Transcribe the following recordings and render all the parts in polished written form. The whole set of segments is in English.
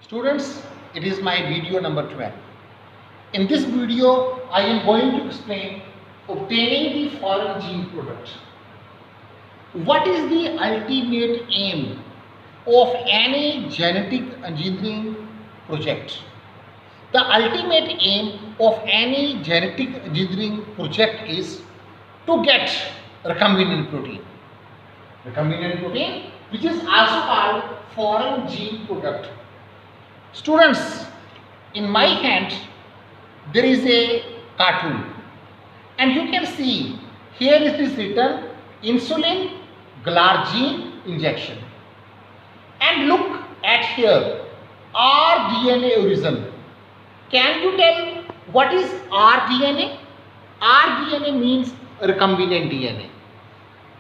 Students, it is my video number 12. In this video, I am going to explain obtaining the foreign gene product. What is the ultimate aim of any genetic engineering project? The ultimate aim of any genetic engineering project is to get recombinant protein. Recombinant protein, which is also called foreign gene product. Students, in my hand there is a cartoon and you can see here it is written insulin glargine injection, and look at here rDNA origin. Can you tell what is rDNA? rDNA means recombinant DNA.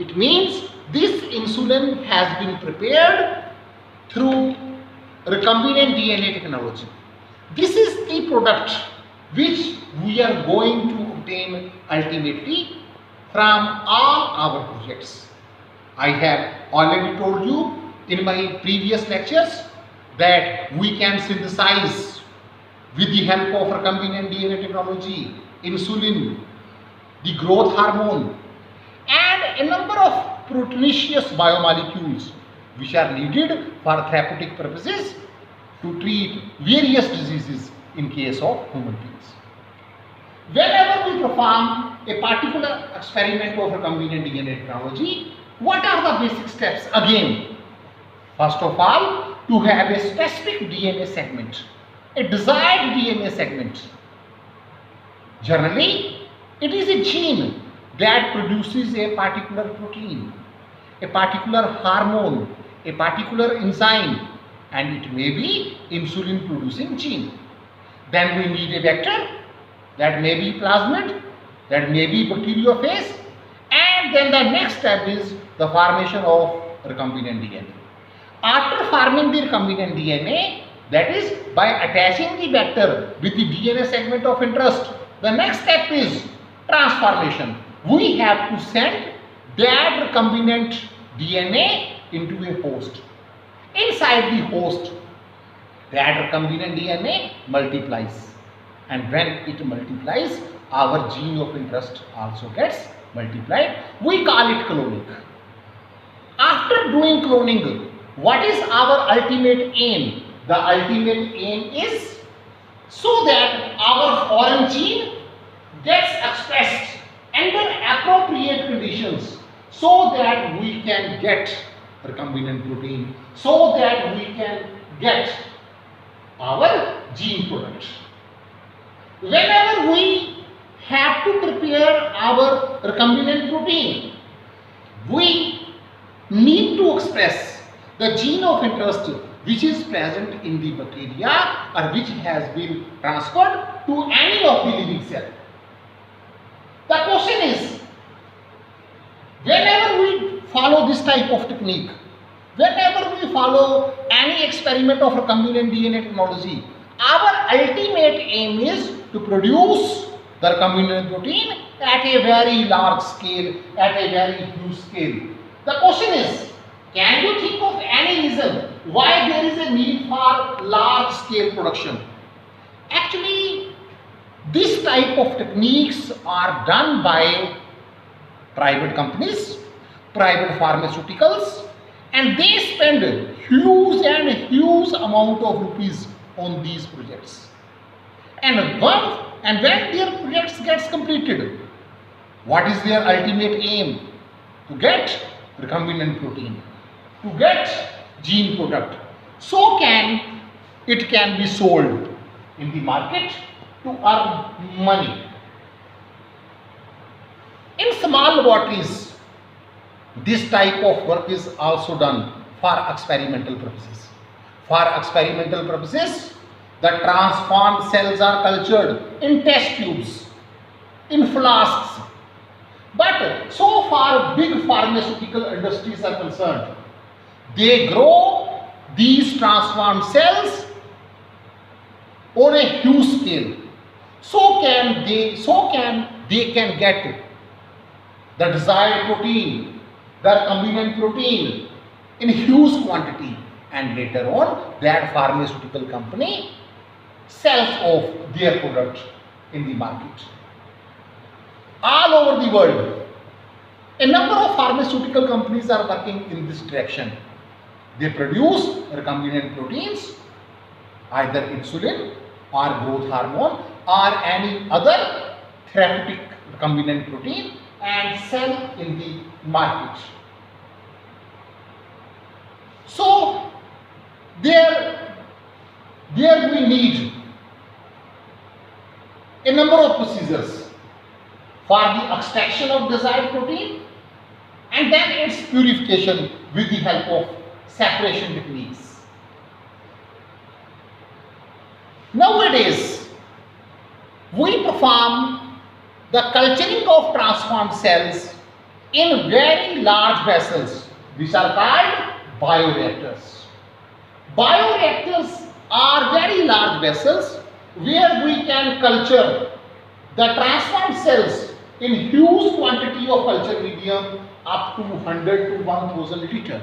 It means this insulin has been prepared through recombinant DNA technology. This is the product which we are going to obtain ultimately from all our projects. I have already told you in my previous lectures that we can synthesize with the help of recombinant DNA technology, insulin, the growth hormone, and a number of proteinaceous biomolecules which are needed for therapeutic purposes to treat various diseases in case of human beings. Whenever we perform a particular experiment of recombinant DNA technology, what are the basic steps? Again, first of all, to have a specific DNA segment, a desired DNA segment. Generally, it is a gene that produces a particular protein, a particular hormone, a particular enzyme, and it may be insulin producing gene. Then we need a vector, that may be plasmid, that may be bacteriophage, and then the next step is the formation of recombinant DNA. After forming the recombinant DNA, that is by attaching the vector with the DNA segment of interest, the next step is transformation. We have to send that recombinant DNA into a host. Inside the host, that recombinant DNA multiplies, and when it multiplies, our gene of interest also gets multiplied. We call it cloning. After doing cloning, what is our ultimate aim? The ultimate aim is so that our foreign gene gets expressed under appropriate conditions, so that we can get recombinant protein, so that we can get our gene product. Whenever we have to prepare our recombinant protein, we need to express the gene of interest which is present in the bacteria or which has been transferred to any of the living cell. The question is, whenever we follow this type of technique, whenever we follow any experiment of recombinant DNA technology, our ultimate aim is to produce the recombinant protein at a very large scale, at a very huge scale. The question is, can you think of any reason why there is a need for large scale production? Actually, this type of techniques are done by private companies, private pharmaceuticals, and they spend huge amount of rupees on these projects. And when their projects gets completed, what is their ultimate aim? To get recombinant protein, to get gene product, so it can be sold in the market to earn money. In small laboratories, this type of work is also done for experimental purposes. For experimental purposes, the transformed cells are cultured in test tubes, in flasks. But so far big pharmaceutical industries are concerned, they grow these transformed cells on a huge scale. So they can get the desired protein, the recombinant protein in huge quantity, and later on that pharmaceutical company sells off their product in the market. All over the world, a number of pharmaceutical companies are working in this direction. They produce recombinant proteins, either insulin or growth hormone or any other therapeutic recombinant protein, and sell in the market. So there we need a number of procedures for the extraction of desired protein and then its purification with the help of separation techniques. Nowadays, we perform the culturing of transformed cells in very large vessels which are called bioreactors. Bioreactors are very large vessels where we can culture the transformed cells in huge quantity of culture medium up to 100 to 1000 liter.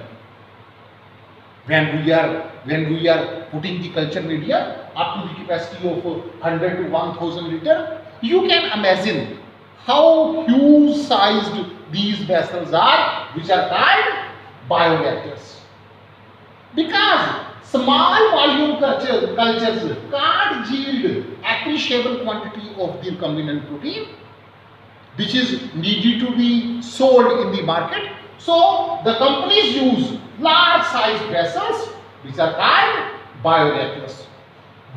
When we are putting the culture media up to the capacity of 100 to 1000 liter, you can imagine how huge sized these vessels are, which are called bioreactors. Because small volume cultures can't yield appreciable quantity of the recombinant protein which is needed to be sold in the market. So the companies use large sized vessels which are called bioreactors.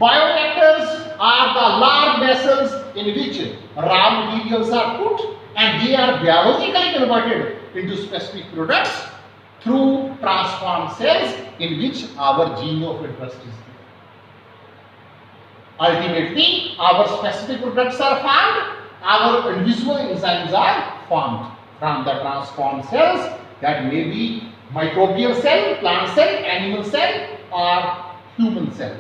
Bioreactors are the large vessels in which raw materials are put and they are biologically converted into specific products through transformed cells in which our gene of interest is there. Ultimately, our specific products are formed, our individual enzymes are formed from the transformed cells, that may be microbial cell, plant cell, animal cell or human cell.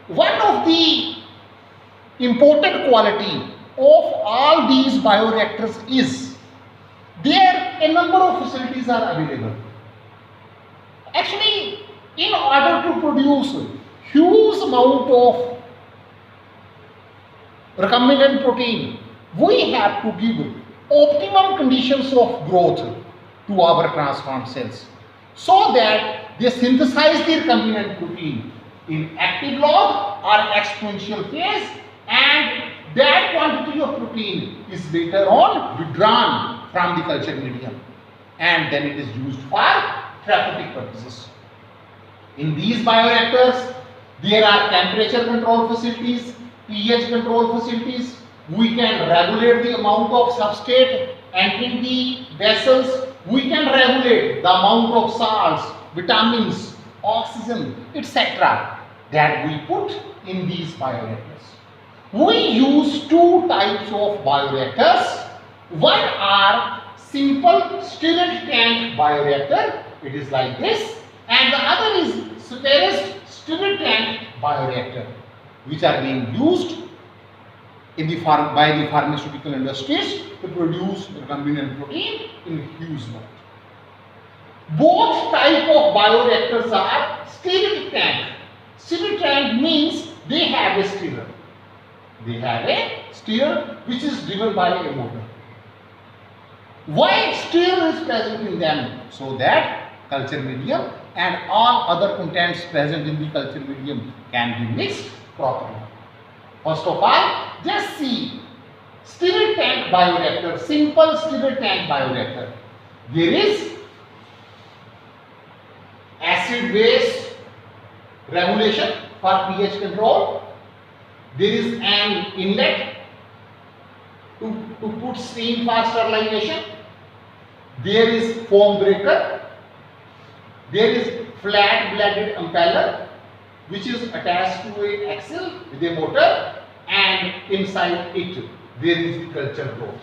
One of the important quality of all these bioreactors is there a number of facilities are available. Actually, in order to produce huge amount of recombinant protein, we have to give optimum conditions of growth to our transformed cells so that they synthesize the recombinant protein in active log or exponential phase, and that quantity of protein is later on withdrawn from the culture medium and then it is used for therapeutic purposes. In these bioreactors, there are temperature control facilities, pH control facilities. We can regulate the amount of substrate entering the vessels. We can regulate the amount of salts, vitamins, oxygen, etc. that we put in these bioreactors. We use two types of bioreactors. One are simple stirred tank bioreactor, it is like this, and the other is Spheric stirred tank bioreactor, which are being used in the by the pharmaceutical industries to produce recombinant protein in huge amount. Both type of bioreactors are stirred tank. Stirred tank means they have a stirrer. They have a stirrer which is driven by a motor. Why stirrer is present in them? So that culture medium and all other contents present in the culture medium can be mixed properly. First of all, just see stirred tank bioreactor, simple stirred tank bioreactor. There is acid base regulation for pH control. There is an inlet to put steam for sterilization. There is foam breaker. There is flat bladed impeller which is attached to an axle with a motor, and inside it there is the culture growth.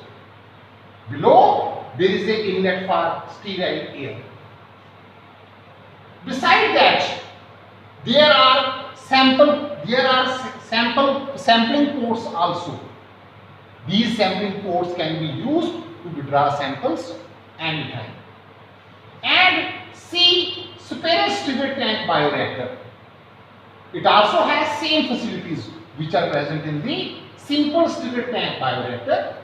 Below there is an inlet for sterile air. Beside that, there are sampling ports also. These sampling ports can be used to withdraw samples anytime. And C. Spiral stirred tank bioreactor. It also has same facilities which are present in the simple stirred tank bioreactor.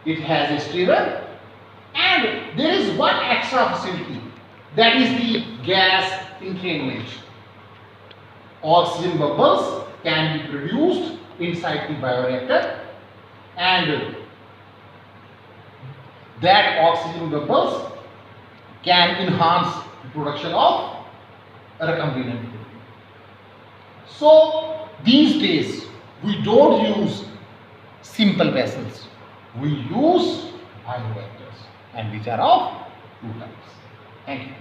It has a stirrer, and there is one extra facility, that is the gas entrainment. Oxygen bubbles can be produced inside the bioreactor, and that oxygen bubbles can enhance the production of recombinant protein. So these days we don't use simple vessels, we use bioreactors, and which are of two types. Thank you.